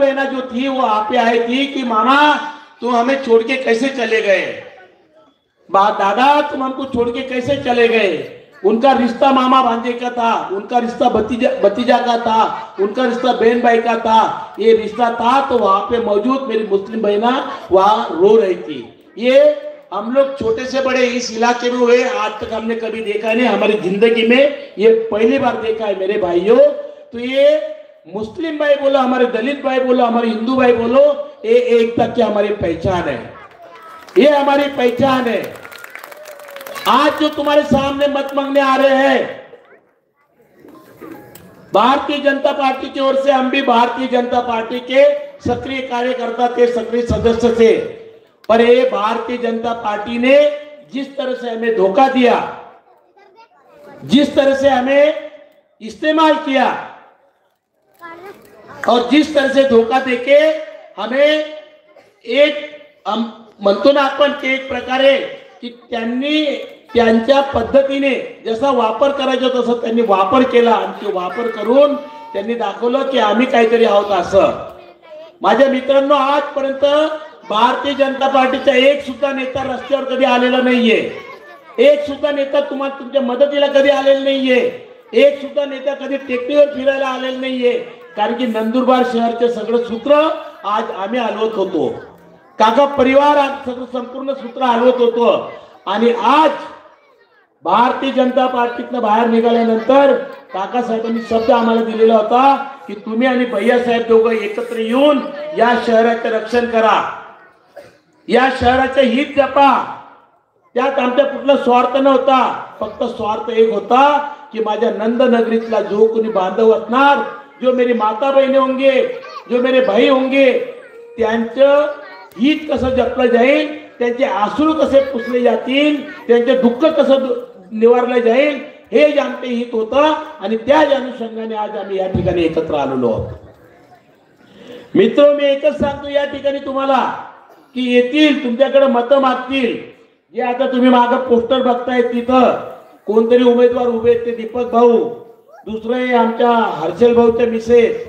बहना जो थी वो आप पे आई थी कि मामा तुम हमें छोड़ के कैसे चले गए, दादा तुम हमको छोड़ के कैसे चले गए। उनका रिश्ता मामा भांजे का था, उनका रिश्ता भतीजा का था, उनका रिश्ता बहन भाई का था, ये रिश्ता था। तो वहां पे मौजूद मेरी मुस्लिम बहना वहां रो रही थी। ये हम लोग छोटे से बड़े इस इलाके में हुए, आज तक हमने कभी देखा नहीं, हमारी जिंदगी में ये पहली बार देखा है मेरे भाइयों। तो ये मुस्लिम भाई बोलो, हमारे दलित भाई बोलो, हमारे हिंदू भाई बोलो, ये एकता की हमारी पहचान है, ये हमारी पहचान है। आज जो तुम्हारे सामने मत मांगने आ रहे हैं, भारतीय जनता पार्टी की ओर से हम भी भारतीय जनता पार्टी के सक्रिय कार्यकर्ता थे, सक्रिय सदस्य थे। पर ये भारतीय जनता पार्टी ने जिस तरह से हमें धोखा दिया, जिस तरह से हमें इस्तेमाल किया और जिस तरह से धोखा देके हमें हम म्हणतो ना आपण की एक प्रकारे की त्यांनी त्यांच्या पद्धतीने जसा वापर करायचा तसा त्यांनी वापर केला आणि तो वापर करून त्यांनी दाखवलं की आम्ही काहीतरी आहोत असं। माझ्या मित्रांनो, आजपर्यंत भारतीय जनता पार्टीचा एक सुद्धा नेता रस्त्यावर कधी आलेला नाहीये, एक सुद्धा नेता तुम्हाला तुमच्या मदतीला कधी आलेला नाहीये, एक सुद्धा नेता कधी टेकडीवर फिरायला आलेला नाहीये। कारण की नंदुरबार शहरचे सगळं सूत्र आज आम्ही हलवत होतो, काका परिवार सगळं संपूर्ण सूत्र हलवत होतो। आणि आज भारतीय जनता पार्टीतनं बाहेर निघाल्यानंतर काका साहेबांनी शब्द आम्हाला दिलेला होता की तुम्ही आणि भैया साहेब दोघं एकत्र येऊन या शहराचे रक्षण करा, या शहराचे हित जपा। त्यात आमचा कुठला स्वार्थ नव्हता, फक्त स्वार्थ एक होता की माझ्या नंदनगरीतला जो कोणी बांधव असणार, जो मेरी माता बहिणी होंगे, जो मेरे भाई होंगे, त्यांचं हित कसं जपलं जाईल, त्यांचे आसरू कसे पुसले जातील, त्यांचे दुःख कसं निवारलं जाईल, हे आमचे हित होतं। आणि त्याच अनुषंगाने आज आम्ही या ठिकाणी एकत्र आलेलो आहोत। मित्र, मी एकच सांगतो या ठिकाणी तुम्हाला की येतील तुमच्याकडे मतं मागतील, जे आता तुम्ही मागे पोस्टर बघताय तिथं कोणतरी उमेदवार उभे आहेत, ते दीपक भाऊ, दुसरे आमच्या हर्षल भाऊच्या मिसेस,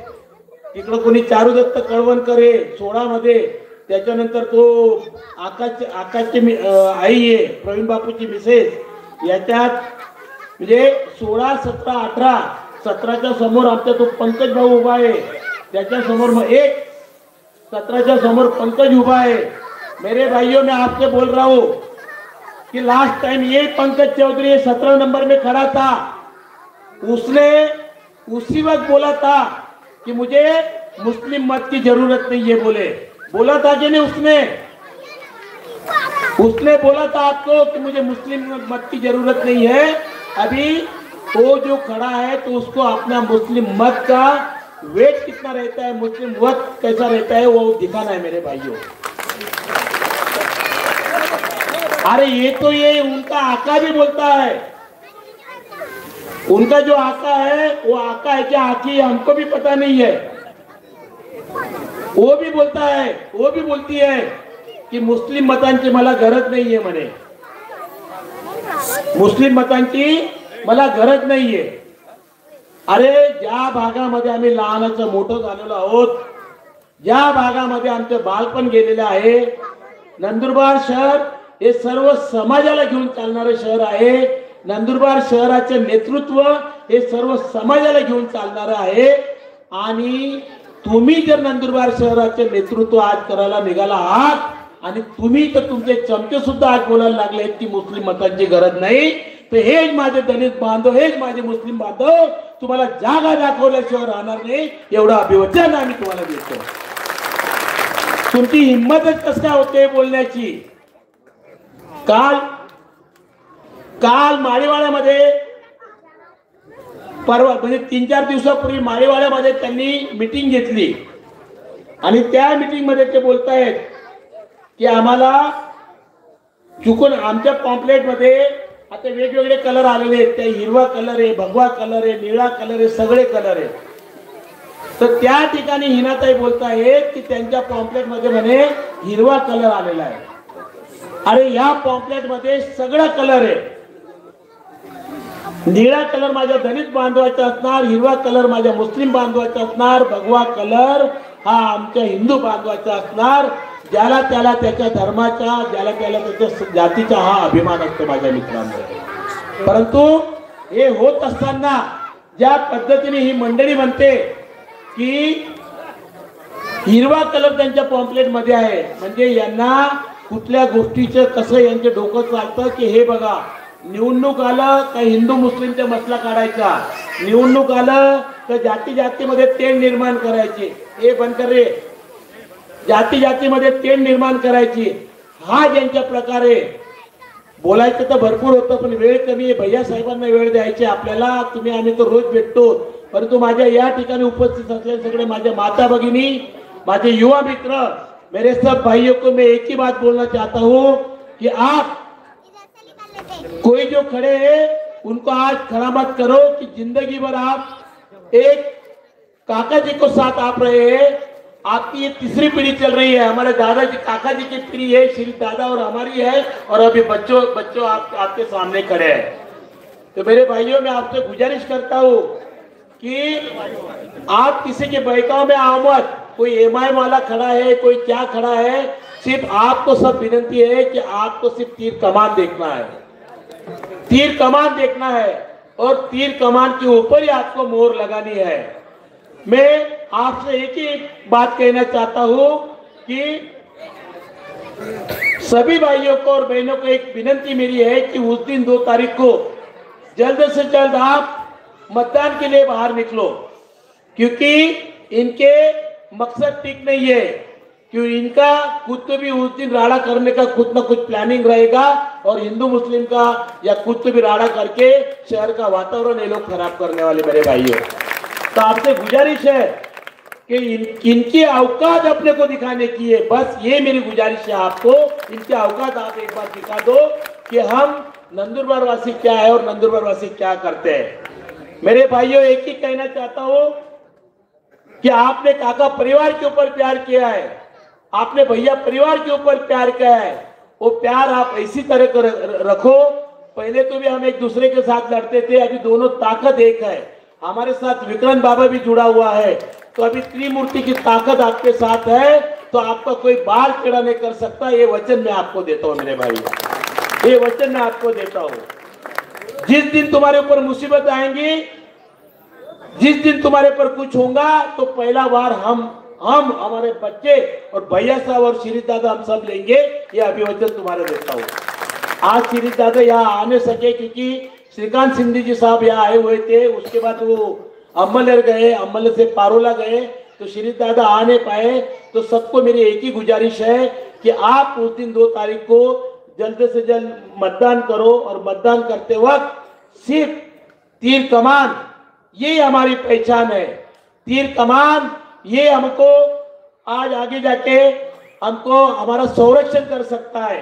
तिकडे कोणी चारुदत्त कळवणकर आहे 16 मध्ये, त्याच्यानंतर तो आकाशची आई आहे प्रवीण बापूची मिसेस। याच्यात म्हणजे 16, 17, 18, 17च्या समोर आमचा तो पंकज भाऊ उभा आहे, त्याच्या समोर मग एक 17च्या समोर पंकज उभा है। मेरे भाइयों, मैं आपसे बोल रहा हूँ कि लास्ट टाइम ये पंकज चौधरी 17 नंबर में खड़ा था, उसने उसी वक्त बोला था कि मुझे मुस्लिम मत की जरूरत नहीं है, बोला था कि नहीं उसने बोला था आपको कि मुझे मुस्लिम मत की जरूरत नहीं है। अभी वो जो खड़ा है तो उसको अपना मुस्लिम मत का वेट कितना रहता है, मुस्लिम मत कैसा रहता है, वो दिखाना है मेरे भाइयों। अरे ये उनका आका भी बोलता है, उनका जो आका है वो आका है क्या आकी हमको भी पता नहीं है। वो भी बोलता है, वो भी बोलती है कि मुस्लिम मतांची मला गरज नाहीये म्हणे, मुस्लिम मतांची मला गरज नाहीये। अरे ज्या भागामध्ये आम्ही लहानाचं मोठं झालेलो आहोत, ज्या भागामध्ये आमचं बालपण गेलेलं आहे, नंदुरबार शहर हे सर्व समाजाला घेऊन चालणारे शहर आहे। नंदुरबार शहराचे नेतृत्व हे सर्व समाजाला घेऊन चालणारे आहे। आणि तुम्ही जर नंदुरबार शहराचे नेतृत्व आज करायला निघाला आहात आणि तुम्ही तर तुमचे चमचे सुद्धा आज बोलायला लागले की मुस्लिम मतांची गरज नाही, तर हेच माझे दलित बांधव, हेच माझे मुस्लिम बांधव तुम्हाला जागा दाखवल्याशिवाय राहणार नाही, एवढं अभिवचन आम्ही तुम्हाला देतो। तुमची हिंमतच कसं काय होते बोलण्याची। काल माळीवाड्यामध्ये परवा म्हणजे 3-4 दिवसापूर्वी माळीवाड्यामध्ये त्यांनी मीटिंग घेतली आणि त्या मीटिंग मध्ये ते बोलतायत की आम्हाला चुकून आमच्या पॉम्पलेट मध्ये आता वेगवेगळे कलर आलेले आहेत, त्या हिरवा कलर आहे, भगवा कलर आहे, निळा कलर आहे, सगळे कलर आहे। तर त्या ठिकाणी हिनाताई बोलतायत की त्यांच्या पॉम्पलेट मध्ये म्हणे हिरवा कलर आलेला आहे। अरे या पॉम्पलेट मध्ये सगळा कलर आहे, निळा कलर माझ्या दलित बांधवाचा असणार, हिरवा कलर माझ्या मुस्लिम बांधवाचा असणार, भगवा कलर हा आमच्या हिंदू बांधवाचा असणार, ज्याला त्याला त्याच्या धर्माचा, ज्याला त्याला त्याच्या जातीचा हा अभिमान असतो माझ्या मित्रांनो. परंतु हे होत असताना ज्या पद्धतीने ही मंडळी म्हणते की हिरवा कलर त्यांच्या पॉम्पलेट मध्ये आहे, म्हणजे यांना कुठल्या गोष्टीचं कसं यांचे डोकं चालतं की हे बघा, निवडणूक आलं का हिंदू मुस्लिमचा मसला काढायचा, निवडणूक आलं तर जाती जातीमध्ये तेढ निर्माण करायची, हे बंद कर रे, जाती जातीमध्ये तेढ निर्माण करायची. हा ज्यांच्या प्रकारे बोलायचं तर भरपूर होतं, पण वेळ कमी आहे. भैया साहेबांना वेळ द्यायचे आपल्याला. तुम्ही आम्ही तर रोज भेटतो, परंतु माझ्या या ठिकाणी उपस्थित असलेले सगळे माझ्या माता भगिनी, माझे युवा मित्र, मेरे सब भाइयों को मैं एक ही बात बोलना चाहता हूँ कि आप कोई जो खड़े हैं उनको आज खड़ा मत करो कि जिंदगी भर आप एक काका जी को साथ आप रहे हैं. आपकी ये तीसरी पीढ़ी चल रही है. हमारे दादाजी काका जी की पीढ़ी है, श्री दादा और हमारी है, और अभी बच्चों आपके सामने खड़े हैं. तो मेरे भाइयों, मैं आपसे गुजारिश करता हूँ कि आप किसी के बहकाव में आओ मत. कोई एमआई वाला खड़ा है, कोई क्या खड़ा है, सिर्फ आपको सब विनती है कि आपको सिर्फ तीर कमान देखना है, तीर कमान देखना है, और तीर कमान के ऊपर ही आपको मोहर लगानी है. मैं आपसे एक ही बात कहना चाहता हूं कि सभी भाइयों को और बहनों को एक विनती मेरी है कि उस दिन 2 तारीख को जल्द से जल्द आप मतदान के लिए बाहर निकलो, क्योंकि इनके मकसद ठीक नहीं है. क्यों इनका खुद को भी उस दिन राड़ा करने का कुछ ना कुछ प्लानिंग रहेगा, और हिंदू मुस्लिम का या खुद को भी राड़ा करके शहर का वातावरण ये लोग खराब करने वाले मेरे भाइयों. तो आपसे गुजारिश है कि इनकी औकात अपने को दिखाने की है. बस ये मेरी गुजारिश है आपको, इनकी औकात आप एक बार दिखा दो कि हम नंदुरबार वासी क्या है और नंदुरबार वासी क्या करते हैं. मेरे भाइयों, एक ही कहना चाहता हूं कि आपने काका परिवार के ऊपर प्यार किया है, आपने भैया परिवार के ऊपर प्यार किया है. वो प्यार आप इसी तरह कर रखो. पहले तो भी हम एक दूसरे के साथ लड़ते थे, अभी दोनों ताकत एक है. हमारे साथ विक्रांत बाबा भी जुड़ा हुआ है, तो अभी त्रिमूर्ति की ताकत आपके साथ है, तो आपका कोई बाल टेढ़ा नहीं कर सकता. ये वचन मैं आपको देता हूँ मेरे भाई, ये वचन मैं आपको देता हूँ. जिस दिन तुम्हारे ऊपर मुसीबत आएंगी, जिस दिन तुम्हारे पर कुछ होगा, तो पहला बार हम हमारे बच्चे और भैया साहब और श्री दादा हम सब लेंगे. ये अभिवचन तुम्हारे देता हूँ. आज श्री दादा यहाँ आने सके क्योंकि श्रीकांत सिंधी जी साहब यहाँ आए हुए थे, उसके बाद वो अम्मलेर गए, अम्मल से पारोला गए, तो श्री दादा आ नहीं पाए. तो सबको मेरी एक ही गुजारिश है कि आप उस दिन 2 तारीख को जल्द से जल्द मतदान करो, और मतदान करते वक्त सिर्फ तीर कमान, ये हमारी पहचान है. तीर कमान ये हमको आज आगे जाके हमको हमारा संरक्षण कर सकता है.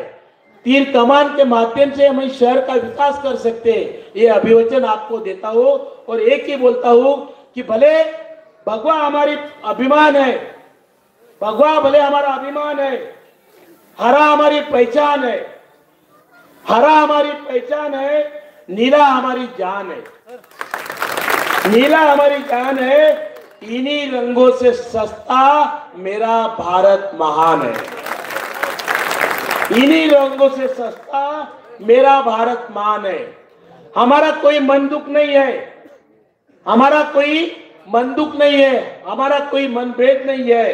तीर कमान के माध्यम से हम इस शहर का विकास कर सकते हैं. ये अभिवचन आपको देता हूँ, और एक ही बोलता हूँ कि भले भगवा हमारी अभिमान है, भगवा भले हमारा अभिमान है, हरा हमारी पहचान है, हरा हमारी पहचान है, नीला हमारी जान है, नीला हमारी जान है. इन्हीं रंगों से सस्ता मेरा भारत महान है, इन्हीं रंगों से सस्ता मेरा भारत महान है. हमारा कोई मन दुख नहीं है, हमारा कोई मन दुख नहीं है, हमारा कोई मनभेद नहीं है.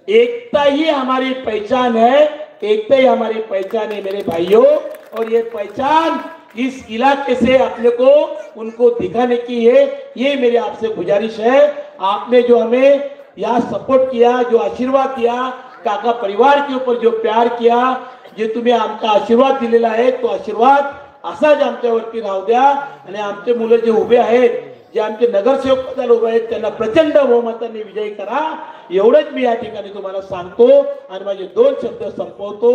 एकता ही हमारी पहचान है, एकता ही हमारी पहचान है मेरे भाइयों. और ये पहचान इस इलाके से अपने को उनको दिखाने की है. ये मेरी आपसे गुजारिश है. आपने जो हमें यहाँ सपोर्ट किया, जो आशीर्वाद दिया, काका परिवार के ऊपर जो प्यार किया, जे तुम्ही आमचा आशीर्वाद दिलेला आहे, तो आशीर्वाद असाच आमच्यावरती राहू द्या. आणि आमचे मुलं जे उभे आहेत, जे आमचे नगरसेवक पदाला उभे आहेत, त्यांना प्रचंड बहुमताने विजयी करा. एवढंच मी या ठिकाणी तुम्हाला सांगतो आणि माझे 2 शब्द संपवतो.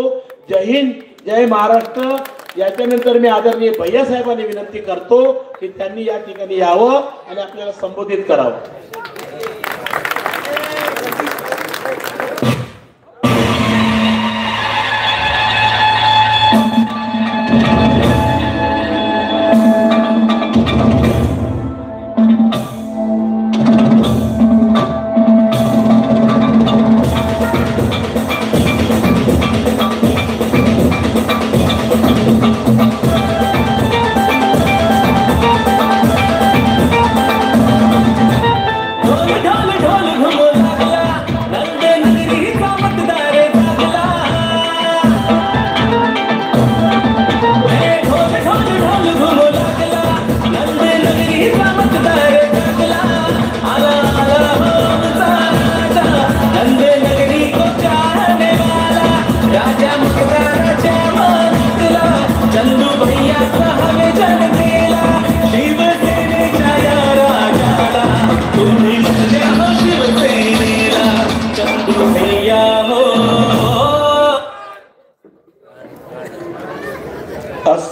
जय हिंद, जय महाराष्ट्र. याच्यानंतर मी आदरणीय भैया साहेबांनी विनंती करतो की त्यांनी या ठिकाणी यावं आणि आपल्याला संबोधित करावं.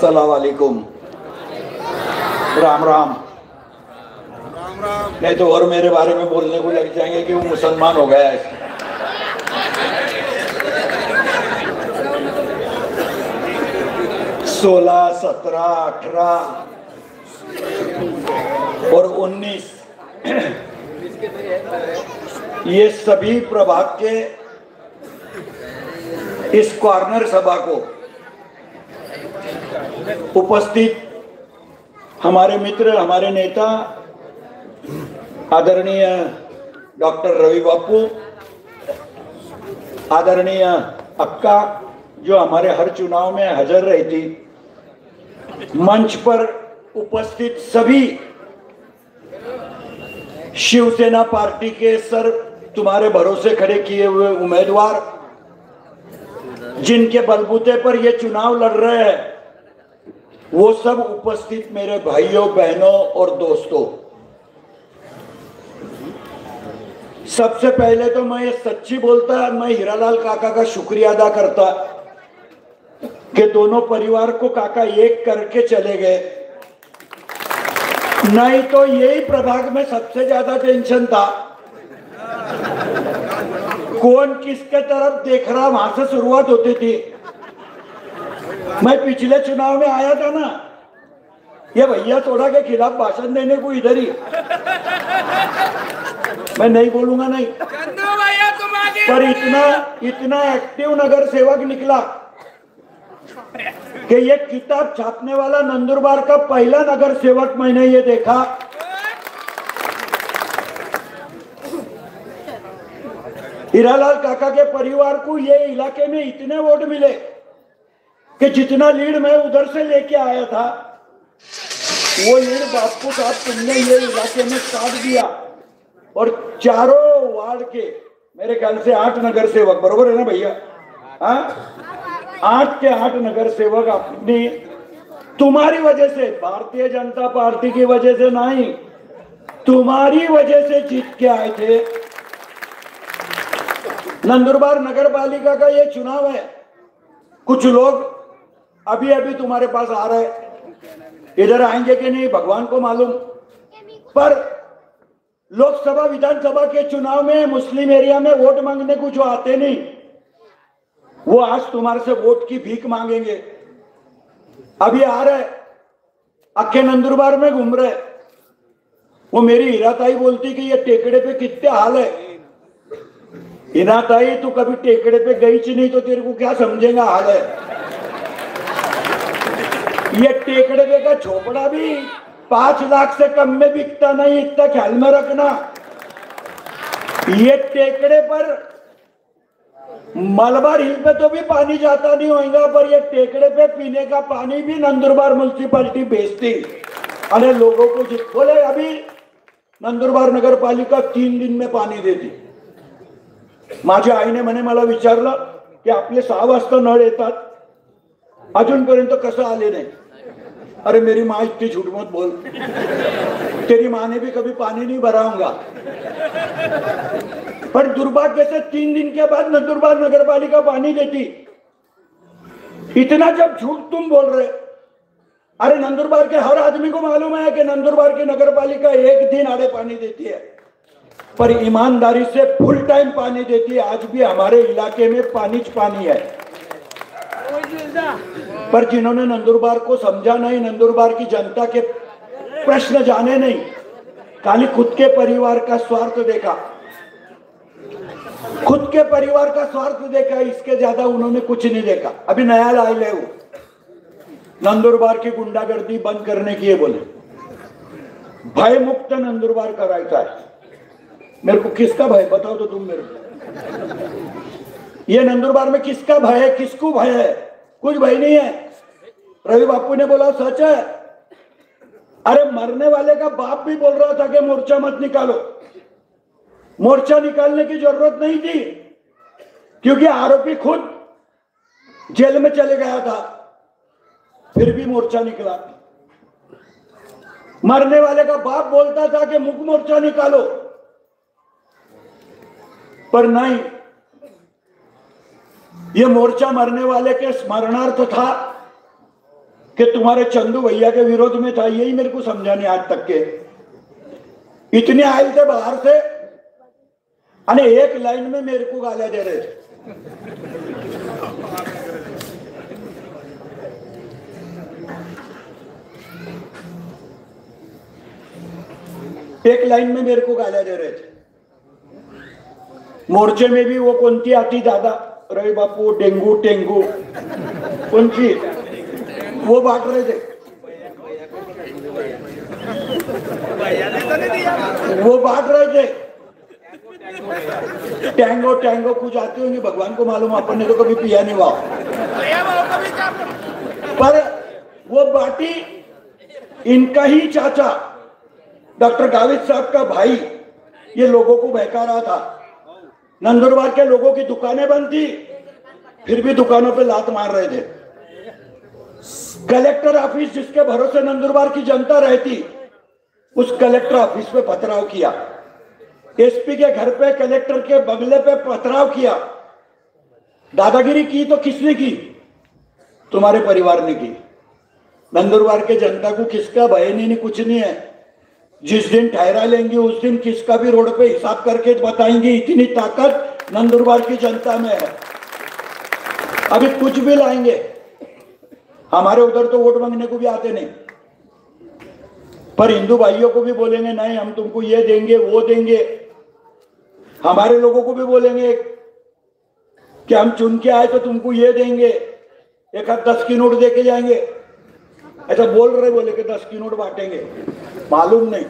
अस्सलाम वालेकुम। राम राम। नहीं तो और मेरे बारे में बोलने को लग जाएंगे कि वो मुसलमान हो गया है। 16, 17, 18 और 19 ये सभी प्रभाग के इस कॉर्नर सभा को उपस्थित हमारे मित्र, हमारे नेता आदरणीय डॉक्टर रवि बापू, आदरणीय अक्का जो हमारे हर चुनाव में हाजिर रहती, मंच पर उपस्थित सभी शिवसेना पार्टी के सर तुम्हारे भरोसे खड़े किए हुए उम्मीदवार, जिनके बलबूते पर ये चुनाव लड़ रहे हैं, वो सब उपस्थित मेरे भाइयों, बहनों और दोस्तों, सबसे पहले तो मैं ये सच्ची बोलता, मैं हीरालाल काका का शुक्रिया अदा करता कि दोनों परिवार को काका एक करके चले गए। नहीं तो यही प्रभाग में सबसे ज्यादा टेंशन था, कौन किसके तरफ देख रहा, वहां से शुरुआत होती थी। मैं पिछले चुनाव में आया था ना, ये भैया थोड़ा के खिलाफ भाषण देने को इधर ही, मैं नहीं बोलूंगा नहीं, पर इतना एक्टिव नगर सेवक निकला कि ये किताब छापने वाला नंदुरबार का पहला नगर सेवक मैंने ये देखा। हीरालाल काका के परिवार को ये इलाके में इतने वोट मिले कि जितना लीड मैं उधर से लेके आया था, वो लीड बापू साहब तुमने ये इलाके में काट दिया। और चारों वार्ड के मेरे ख्याल से 8 नगर सेवक, बरोबर है ना भैया? हाँ, 8 के 8 नगर सेवक अपनी तुम्हारी वजह से, भारतीय जनता पार्टी की वजह से नहीं, तुम्हारी वजह से जीत के आए थे। नंदुरबार नगर पालिका का ये चुनाव है, कुछ लोग अभी अभी तुम्हारे पास आ रहे, इधर आएंगे कि नहीं भगवान को मालूम, पर लोकसभा विधानसभा के चुनाव में मुस्लिम एरिया में वोट मांगने को जो आते नहीं, वो आज तुम्हारे से वोट की भीख मांगेंगे। अभी आ रहे, अक्के नंदुरबार में घूम रहे, वो मेरी हीराताई बोलती कि ये टेकड़े पे कितने हाल है। हीराताई तू कभी टेकड़े पे गई च नहीं तो तेरे को क्या समझेगा हाल है। ये टेकड़े पे का झोपड़ा भी 5 लाख से कम में बिकता नहीं, इतना ख्याल में रखना। ये टेकड़े पर मलबार हिल पे तो भी पानी जाता नहीं होगा, पर ये टेकड़े पे पीने का पानी भी नंदुरबार म्युनिसिपालिटी बेचती। अरे लोगों को बोले अभी नंदुरबार नगर पालिका 3 दिन में पाणी देते। माझ्या आईने म्हणे मला विचारलं की आपले 6 वाजता नळ येतात, अजूनपर्यंत कसं आले नाही। अरे मेरी माँ इतनी झूठ मत बोल, तेरी माँ ने भी कभी पानी नहीं भरा होगा। पर दुर्भाग्य से 3 दिन के बाद नंदुरबार नगर पालिका पानी देती। इतना जब झूठ तुम बोल रहे, अरे नंदुरबार के हर आदमी को मालूम है कि नंदुरबार की नगर पालिका 1 दिन आधे पानी देती है, पर ईमानदारी से फुल टाइम पानी देती है। आज भी हमारे इलाके में पानी है, पर जिन्होंने नंदुरबार को समझा नहीं, नंदुरबार की जनता के प्रश्न जाने नहीं, खाली खुद के परिवार का स्वार्थ देखा, खुद के परिवार का स्वार्थ देखा, इसके ज्यादा उन्होंने कुछ नहीं देखा। अभी नया लाए ले वो नंदुरबार की गुंडागर्दी बंद करने की बोले, भय मुक्त नंदुरबार करायचा है। मेरे को किसका भय बताओ तो तुम मेरे को, ये नंदुरबार में किसका भय है, किसको भय है? कुछ भय नहीं है। रवि बापू ने बोला सच है। अरे मरने वाले का बाप भी बोल रहा था कि मोर्चा मत निकालो। मोर्चा निकालने की जरूरत नहीं थी, क्योंकि आरोपी खुद जेल में चले गया था, फिर भी मोर्चा निकला। मरने वाले का बाप बोलता था कि मुख मोर्चा निकालो, पर नहीं, ये मोर्चा मरने वाले के स्मरणार्थ था। कि तुम्हारे चंदू भैया के विरोध में था, यही मेरे को समझा नहीं आज तक के। इतने आए थे बाहर से, अने एक लाइन में मेरे को गालियां दे रहे थे। एक लाइन में मेरे को गालियां दे रहे थे। मोर्चे में भी वो कौन सी आती दादा, रवि बापू, डेंगू टेंगू, कौन सी वो बांट रहे थे, वो बांट रहे थे। टैंगो टैंगो कुछ आती होंगी, भगवान को मालूम, अपन ने तो कभी पिया नहीं हुआ, पर वो बाटी इनका ही चाचा डॉक्टर गावित साहब का भाई ये लोगों को बहका रहा था। नंदुरबार के लोगों की दुकानें बंद थी, फिर भी दुकानों पे लात मार रहे थे। कलेक्टर ऑफिस जिसके भरोसे नंदुरबार की जनता रहती, उस कलेक्टर ऑफिस पे पथराव किया। एसपी के घर पे, कलेक्टर के बंगले पे पथराव किया। दादागिरी की तो किसने की? तुम्हारे परिवार ने की। नंदुरबार के जनता को किसका भय नहीं, कुछ नहीं है। जिस दिन ठहरा लेंगे उस दिन किसका भी रोड पे हिसाब करके बताएंगे। इतनी ताकत नंदुरबार की जनता में है। अभी कुछ भी लाएंगे, हमारे उधर तो वोट मांगने को भी आते नहीं, पर हिंदू भाइयों को भी बोलेंगे नहीं हम तुमको ये देंगे वो देंगे। हमारे लोगों को भी बोलेंगे कि हम चुन के आए तो तुमको ये देंगे, एक हाथ 10 की नोट देके जाएंगे। ऐसा बोल रहे, बोले कि 10 की नोट बांटेंगे, मालूम नहीं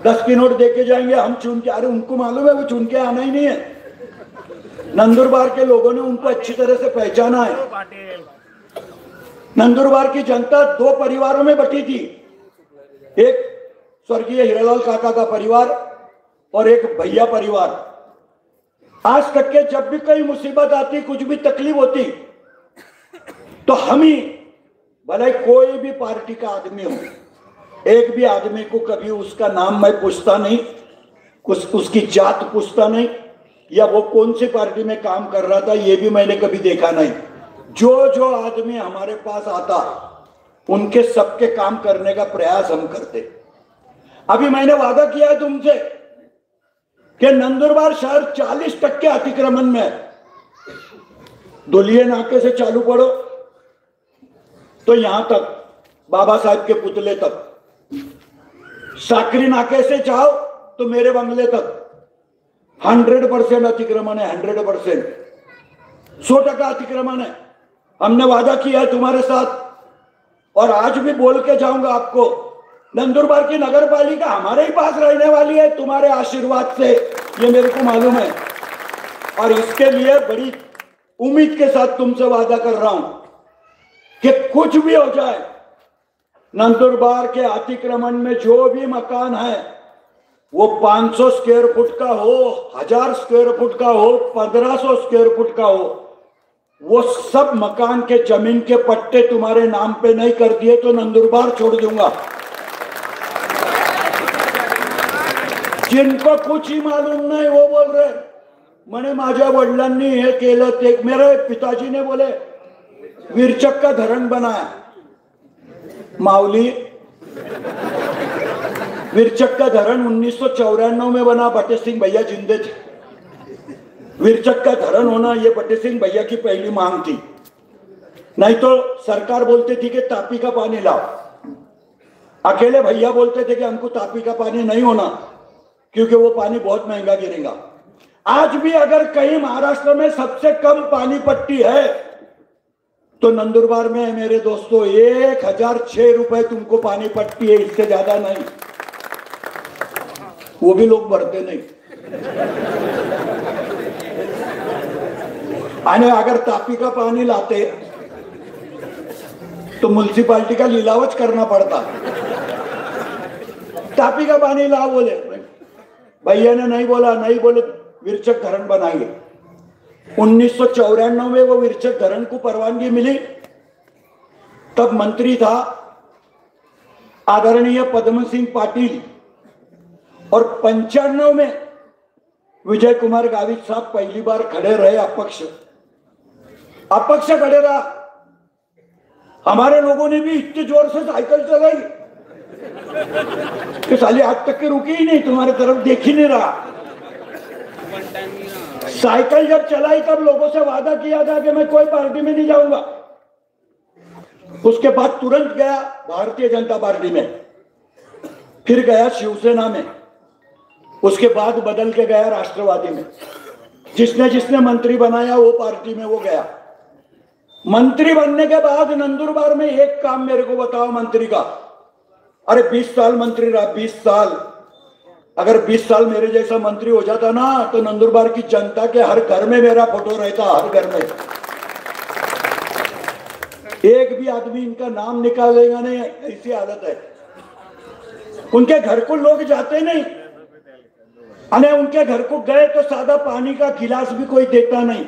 10 की नोट देके जाएंगे हम चुन के। अरे उनको मालूम है वो चुन के आना ही नहीं है। नंदुरबार के लोगों ने उनको अच्छी तरह से पहचाना है। नंदुरबार की जनता 2 परिवारों में बटी थी, एक स्वर्गीय हीरालाल काका का परिवार और एक भैया परिवार। आज तक के जब भी कोई मुसीबत आती, कुछ भी तकलीफ होती, तो हम ही, भले कोई भी पार्टी का आदमी हो, एक भी आदमी को कभी उसका नाम मैं पूछता नहीं, उसकी जात पूछता नहीं, या वो कौन सी पार्टी में काम कर रहा था ये भी मैंने कभी देखा नहीं। जो आदमी हमारे पास आता उनके सबके काम करने का प्रयास हम करते। अभी मैंने वादा किया है तुमसे कि नंदुरबार शहर 40% अतिक्रमण में है। दुलिये नाके से चालू पड़ो तो यहां तक, बाबा साहब के पुतले तक, साकरी नाके से जाओ तो मेरे बंगले तक 100% अतिक्रमण है। 100%, 100% अतिक्रमण है। हमने वादा किया है तुम्हारे साथ, और आज भी बोल के जाऊंगा आपको, नंदुरबार की नगर पालिका हमारे ही पास रहने वाली है तुम्हारे आशीर्वाद से, ये मेरे को मालूम है। और इसके लिए बड़ी उम्मीद के साथ तुमसे वादा कर रहा हूं कि कुछ भी हो जाए, नंदुरबार के अतिक्रमण में जो भी मकान है, वो 500 स्क्वायर फुट का हो, 1000 स्क्वायर फुट का हो, 1500 स्क्वायर फुट का हो, वो सब मकान के जमीन के पट्टे तुम्हारे नाम पे नहीं कर दिए तो नंदुरबार छोड़ दूंगा। जिनको कुछ ही मालूम नहीं वो बोल रहे मैंने माझ्या वडिलांनी हे केलं ते, मेरे पिताजी ने बोले वीरचक का धरण बनाया। माउली, वीरचक का धरण 1994 में बना, बटे सिंह भैया जिंदे थे। वीरचक का धरण होना ये बटे सिंह भैया की पहली मांग थी, नहीं तो सरकार बोलती थी कि तापी का पानी लाओ। अकेले भैया बोलते थे कि हमको तापी का पानी नहीं होना क्योंकि वो पानी बहुत महंगा गिरेगा। आज भी अगर कहीं महाराष्ट्र में सबसे कम पानी पट्टी है तो नंदुरबार में है मेरे दोस्तों। 1006 रुपए तुमको पानी पट्टी है, इससे ज्यादा नहीं। वो भी लोग भरते नहीं। आणि अगर तापी का पानी लाते तो म्युनिसिपालिटी का लिलावच करना पड़ता। तापी का पानी ला बोले, भैया ने नहीं बोला, नहीं बोले वीरचक धरण बनाएंगे। 1994 में वो वीरचक धरण को परवानगी मिली, तब मंत्री था आदरणीय पद्म सिंह पाटिल, और 95 में विजय कुमार गावित साहब पहली बार खड़े रहे, अपक्ष खड़े रहा। हमारे लोगों ने भी इतने जोर से साइकिल चलाई कि साली आज तक के रुकी ही नहीं, तुम्हारे तरफ देख ही नहीं रहा। साइकिल जब चलाई तब लोगों से वादा किया था कि मैं कोई पार्टी में नहीं जाऊंगा। उसके बाद तुरंत गया भारतीय जनता पार्टी में, फिर गया शिवसेना में, उसके बाद बदल के गया राष्ट्रवादी में। जिसने जिसने मंत्री बनाया वो पार्टी में वो गया। मंत्री बनने के बाद नंदुरबार में एक काम मेरे को बताओ मंत्री का। अरे 20 साल मंत्री रहा, 20 साल। अगर 20 साल मेरे जैसा मंत्री हो जाता ना तो नंदुरबार की जनता के हर घर में मेरा फोटो रहता, हर घर में। एक भी आदमी इनका नाम निकालेगा नहीं, ऐसी हालत है। उनके घर को लोग जाते नहीं, अरे उनके घर को गए तो सादा पानी का गिलास भी कोई देता नहीं।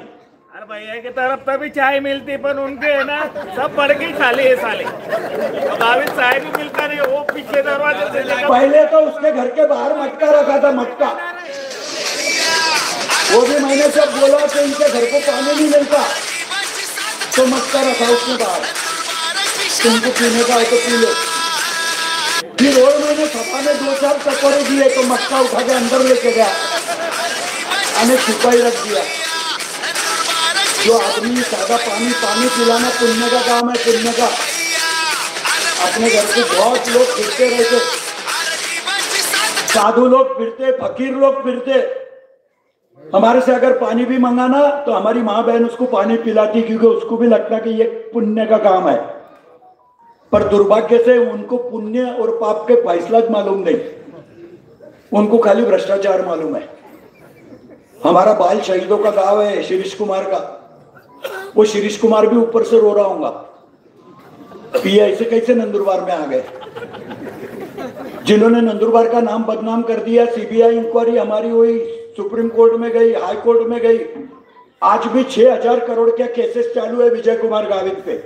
अरे भैया की तरफ तभी चाय मिलती, पर उनके है ना सब बढ़ के खाली है साले। गावित चाय भी मिलता नहीं, वो पीछे दरवाजे से लेकर पहले तो उसके घर के बाहर मटका रखा था, मटका। वो भी मैंने जब बोला कि इनके घर को पानी नहीं मिलता तो मटका रखा उसने बाहर, तुमको पीने का है तो पी लो। फिर और मैंने सभा में 2-4 टकोरे दिए तो मटका उठा के अंदर लेके गया, हमें छुपा ही रख दिया। जो आदमी सादा पानी पिलाना पुण्य का काम है, पुण्य का। अपने घर को बहुत लोग फिरते रहते, साधु लोग फिरते, फकीर लोग फिरते। हमारे से अगर पानी भी मंगाना तो हमारी माँ बहन उसको पानी पिलाती, क्योंकि उसको भी लगता कि ये पुण्य का काम है। पर दुर्भाग्य से उनको पुण्य और पाप के फैसला मालूम नहीं, उनको खाली भ्रष्टाचार मालूम है। हमारा बाल शहीदों का गांव है शिरीष कुमार का, वो शिरीष कुमार भी ऊपर से रो रहा होगा कि ये ऐसे कैसे नंदुरबार में आ गए। जिन्होंने नंदुरबार का नाम बदनाम कर दिया। सीबीआई इंक्वायरी हमारी हुई, सुप्रीम कोर्ट में गई, हाई कोर्ट में गई। आज भी 6,000 करोड़ के केसेस चालू है विजय कुमार गावित पे।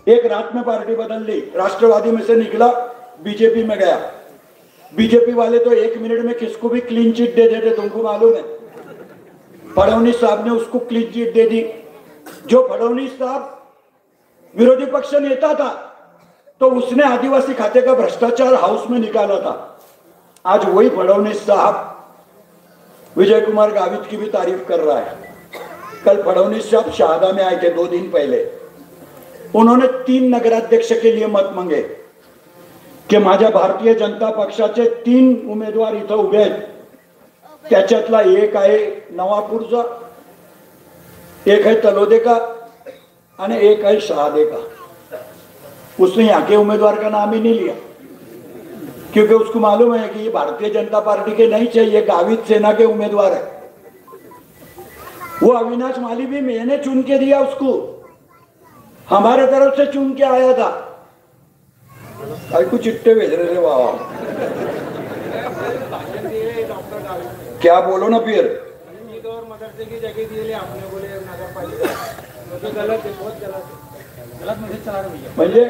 एक रात में पार्टी बदल ली, राष्ट्रवादी में से निकला, बीजेपी में गया। बीजेपी वाले तो 1 मिनट में किसको भी क्लीन चिट दे देते, तुमको मालूम है। फडणवीस साहब ने उसको क्लीन चिट दे दी। जो फडणवीस साहब विरोधी पक्ष नेता था तो उसने आदिवासी खाते का भ्रष्टाचार हाउस में निकाला था। आज वही फडणवीस साहब विजय कुमार गावित की भी तारीफ कर रहा है। कल फडणवीस साहब शहादा में आए थे 2 दिन पहले। उन्होंने 3 नगराध्यक्ष के लिए मत मांगे की माझ्या भारतीय जनता पक्षाचे 3 उमेदवार इथं उभे आहेत, त्याच्यातला एक आहे नवापूरचा, एक है तलोदे का और एक है शहादे का। उसने यहाँ के उम्मीदवार का नाम ही नहीं लिया, क्योंकि उसको मालूम है कि ये भारतीय जनता पार्टी के नहीं चाहिए, गावित सेना के उम्मीदवार है। वो अविनाश माली भी मैंने चुन के दिया उसको, हमारे तरफ से चुन के आया था। कुछ चिट्टे भेज रहे थे बाबा, क्या बोलो ना फिर। मदरसे की जगह दिए आपने, बोले नगर पालिका तो गलत है, बहुत गलत है, गलत मैसेज चला रहे भैया। म्हणजे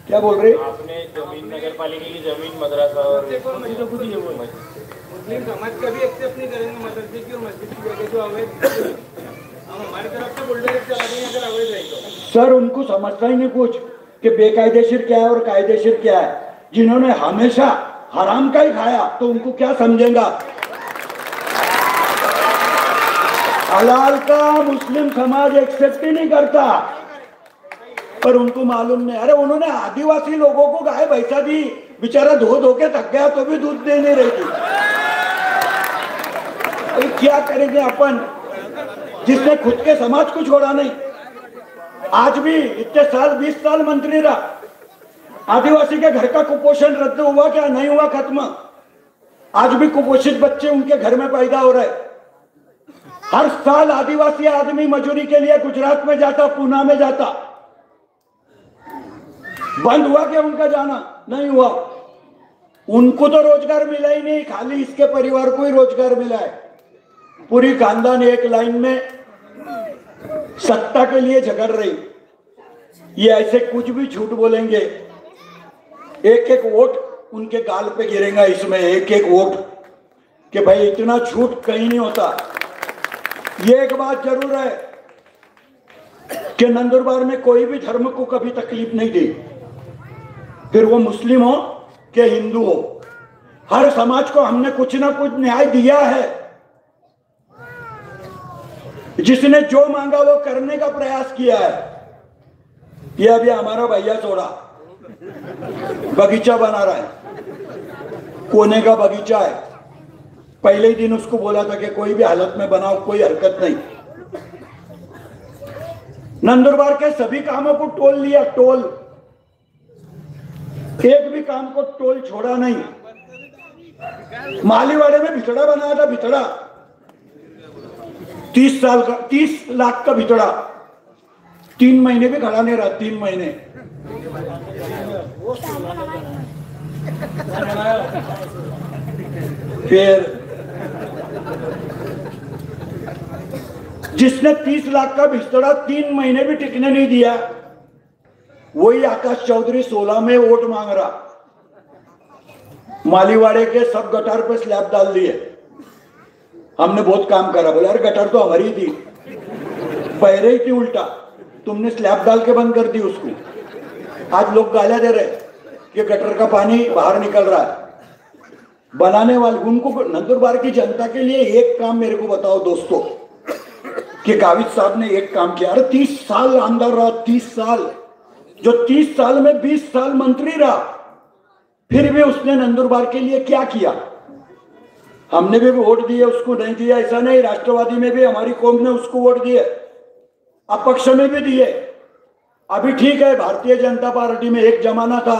क्या बोल रहे आपने जमीन नगर पालिका की जमीन मदरसा और खुद ही वो मुस्लिम समाज का भी एक्सेप्ट नहीं करेंगे मदरसे की और मस्जिद की जगह जो अवैध। हम हमारी तरफ से बुलडोजर चला देंगे अगर अवैध है तो। सर उनको समझता ही नहीं कुछ कि बेकायदेशीर क्या है और कायदेशीर क्या है। जिन्होंने हमेशा हराम का ही खाया तो उनको क्या समझेगा। हलाल का मुस्लिम समाज एक्सेप्ट ही नहीं करता, पर उनको मालूम नहीं। अरे उन्होंने आदिवासी लोगों को गाय भैंसा दी, बेचारा धो के थक गया तो भी दूध दे नहीं रही थी। अरे क्या करेंगे अपन, जिसने खुद के समाज को छोड़ा नहीं। आज भी इतने साल 20 साल मंत्री रहा, आदिवासी के घर का कुपोषण रद्द हुआ क्या? नहीं हुआ, खत्म। आज भी कुपोषित बच्चे उनके घर में पैदा हो रहे। हर साल आदिवासी आदमी मजदूरी के लिए गुजरात में जाता, पूना में जाता। बंद हुआ क्या उनका जाना? नहीं हुआ। उनको तो रोजगार मिला ही नहीं, खाली इसके परिवार को ही रोजगार मिला है। पूरी खानदान एक लाइन में सत्ता के लिए झगड़ रही। ये ऐसे कुछ भी झूठ बोलेंगे, एक एक वोट उनके गाल पे गिरेगा। इसमें एक एक वोट कि भाई इतना झूठ कहीं नहीं होता। ये एक बात जरूर है, कि नंदुरबार में कोई भी धर्म को कभी तकलीफ नहीं दी, फिर वो मुस्लिम हो कि हिंदू हो, हर समाज को हमने कुछ ना कुछ न्याय दिया है। जिसने जो मांगा वो करने का प्रयास किया है। ये अभी हमारा भैया छोड़ा बगीचा बना रहा है, कोने का बगीचा है। पहले ही दिन उसको बोला था कि कोई भी हालत में बनाओ, कोई हरकत नहीं। नंदुरबार के सभी कामों को टोल लिया, टोल, एक भी काम को टोल छोड़ा नहीं। मालीवाड़े में भितड़ा बनाया था, भितड़ा 30 साल का, 30 लाख का भितड़ा, 3 महीने भी खड़ा नहीं रहा, 3 महीने। फिर जिसने 30 लाख का भितड़ा 3 महीने भी टिकने नहीं दिया, वही आकाश चौधरी 16 में वोट मांग रहा। मालीवाड़े के सब गटार पे स्लैब डाल दिए। हमने बहुत काम करा। बोला अरे गटर तो हमारी थी, पहले ही थी उल्टा, तुमने स्लैब डाल के बंद कर दी उसको। आज लोग गालियां दे रहे कि गटर का पानी बाहर निकल रहा है। बनाने वाले उनको, नंदुरबार की जनता के लिए एक काम मेरे को बताओ दोस्तों, कि गावित साहब ने एक काम किया। अरे 30 साल अंदर रहा, 30 साल, जो 30 साल में 20 साल मंत्री रहा, फिर भी उसने नंदुरबार के लिए क्या किया? हमने भी वोट दिए, उसको नहीं दिया ऐसा नहीं। राष्ट्रवादी में भी हमारी कौम ने उसको वोट दिए, अपक्ष में भी दिए। अभी ठीक है, भारतीय जनता पार्टी में एक जमाना था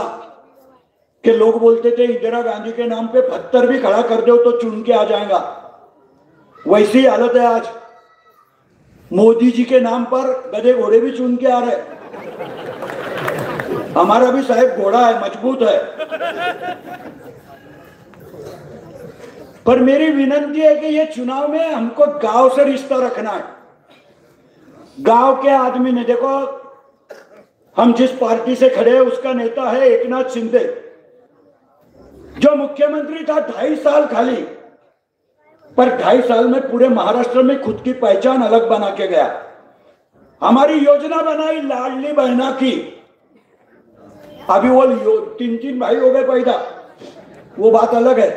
कि लोग बोलते थे इंदिरा गांधी के नाम पे पत्थर भी खड़ा कर दो तो चुन के आ जाएगा। वैसी हालत है आज। मोदी जी के नाम पर गधे घोड़े भी चुन के आ रहे। हमारा भी साहब घोड़ा है, मजबूत है। पर मेरी विनती है कि ये चुनाव में हमको गांव से रिश्ता रखना है। गांव के आदमी ने, देखो हम जिस पार्टी से खड़े हैं उसका नेता है एकनाथ शिंदे, जो मुख्यमंत्री था 2.5 साल खाली, पर 2.5 साल में पूरे महाराष्ट्र में खुद की पहचान अलग बना के गया। हमारी योजना बनाई लाडली बहना की। अभी वो 3 भाई हो गए पैदा, वो बात अलग है।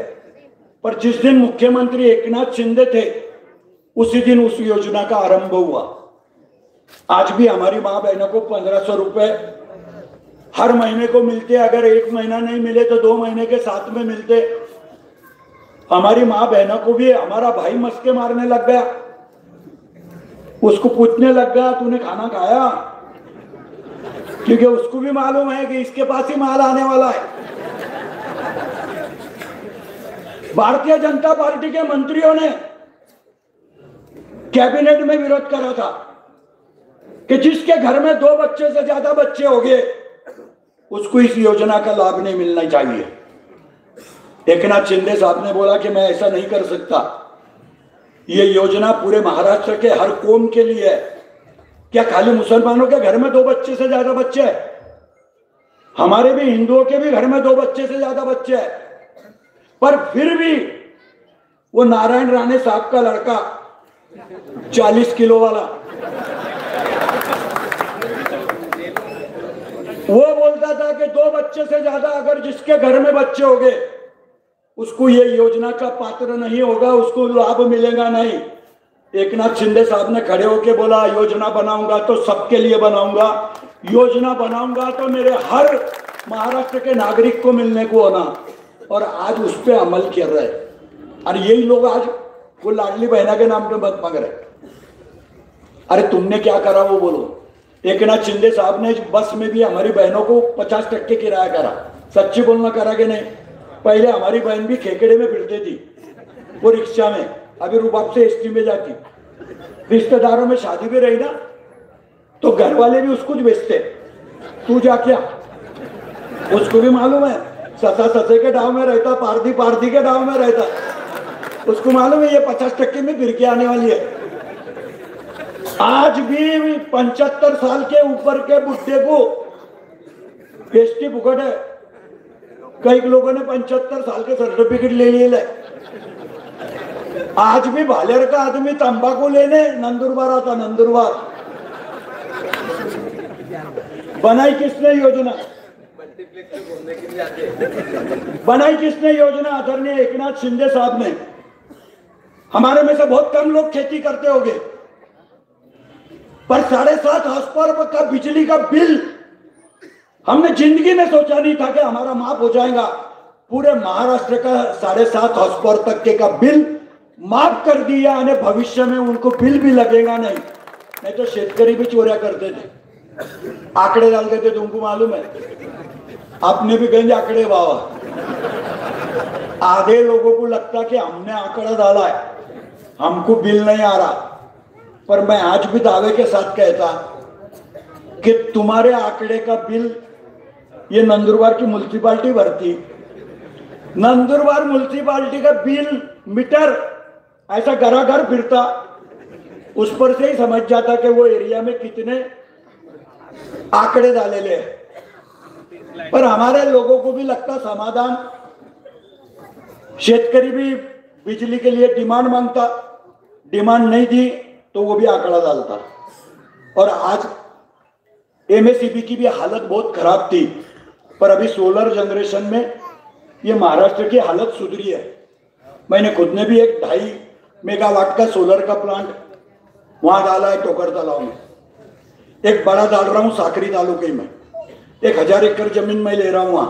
पर जिस दिन मुख्यमंत्री एकनाथ शिंदे थे उसी दिन उस योजना का आरंभ हुआ। आज भी हमारी माँ बहनों को 1500 रुपए हर महीने को मिलते। अगर 1 महीना नहीं मिले तो 2 महीने के साथ में मिलते। हमारी माँ बहनों को भी हमारा भाई मस्के मारने लग गया, उसको पूछने लग गया तूने खाना खाया, क्योंकि उसको भी मालूम है कि इसके पास ही माल आने वाला है। भारतीय जनता पार्टी के मंत्रियों ने कैबिनेट में विरोध करा था कि जिसके घर में 2 बच्चे से ज्यादा बच्चे हो गए उसको इस योजना का लाभ नहीं मिलना चाहिए। एकनाथ शिंदे साहब ने बोला कि मैं ऐसा नहीं कर सकता, ये योजना पूरे महाराष्ट्र के हर कौम के लिए है। क्या खाली मुसलमानों के घर में 2 बच्चे से ज्यादा बच्चे हैं? हमारे भी हिंदुओं के भी घर में 2 बच्चे से ज्यादा बच्चे हैं। पर फिर भी वो नारायण राणे साहब का लड़का 40 किलो वाला, वो बोलता था कि 2 बच्चे से ज्यादा अगर जिसके घर में बच्चे हो गए उसको ये योजना का पात्र नहीं होगा, उसको लाभ मिलेगा नहीं। एकनाथ शिंदे साहब ने खड़े होकर बोला योजना बनाऊंगा तो सबके लिए बनाऊंगा, योजना बनाऊंगा तो मेरे हर महाराष्ट्र के नागरिक को मिलने को होना। और आज उस पर अमल कर रहे हैं। और यही लोग आज वो लाडली बहना के नाम पे मत मांग रहे। अरे तुमने क्या करा वो बोलो। एकनाथ शिंदे साहब ने बस में भी हमारी बहनों को 50% किराया करा। सच्ची बोलना करा कि नहीं? पहले हमारी बहन भी खेकड़े में फिरती थी, वो रिक्शा में, अभी रुबाब से एसटी में जाती। रिश्तेदारों में शादी भी रही ना तो घर वाले भी उसको बेचते, तू जा क्या। उसको भी मालूम है ससा ससे के डाव में रहता, पारदी पारदी के डाव में रहता, उसको मालूम है ये 50% में फिर के आने वाली है। आज भी 75 साल के ऊपर के बुढ़े को एसटी फुकट है। कई लोगों ने 75 साल के सर्टिफिकेट ले लिए। आज भी भालेर का आदमी तंबाकू लेने नंदुरबार आता, नंदुरबार बनाई किसने योजना? बनाई किसने योजना? आदरणीय एकनाथ शिंदे साहब ने। हमारे में से बहुत कम लोग खेती करते होंगे, पर 7.5 हॉर्स पावर का बिजली का बिल हमने जिंदगी में सोचा नहीं था कि हमारा माफ हो जाएगा। पूरे महाराष्ट्र का 7.5 हॉर्स पावर तक के का बिल माफ कर दिया, यानी भविष्य में उनको बिल भी लगेगा नहीं तो शेतकरी भी चोरिया करते थे, आंकड़े डालते थे। तुमको मालूम है, आपने भी कहेंगे आंकड़े बाबा। आधे लोगों को लगता कि हमने आंकड़ा डाला है, हमको बिल नहीं आ रहा, पर मैं आज भी दावे के साथ कहता कि तुम्हारे आंकड़े का बिल ये नंदुरबार की म्युनिसिपालिटी भरती। नंदुरबार म्युनिसिपालिटी का बिल मीटर ऐसा घर घर फिरता, उस पर से ही समझ जाता कि वो एरिया में कितने आंकड़े डालेले हैं। पर हमारे लोगों को भी लगता समाधान, शेतकरी भी बिजली के लिए डिमांड मांगता, डिमांड नहीं दी तो वो भी आंकड़ा डालता। और आज एमएसईबी की भी हालत बहुत खराब थी, पर अभी सोलर जनरेशन में ये महाराष्ट्र की हालत सुधरी है। मैंने खुद ने भी एक 2.5 मेगावाट का सोलर का प्लांट वहां डाला है टोकर तालाब में। एक बड़ा डाल रहा हूं साकरी तालुके में, 1000 एकड़ जमीन में ले रहा हूं वहां,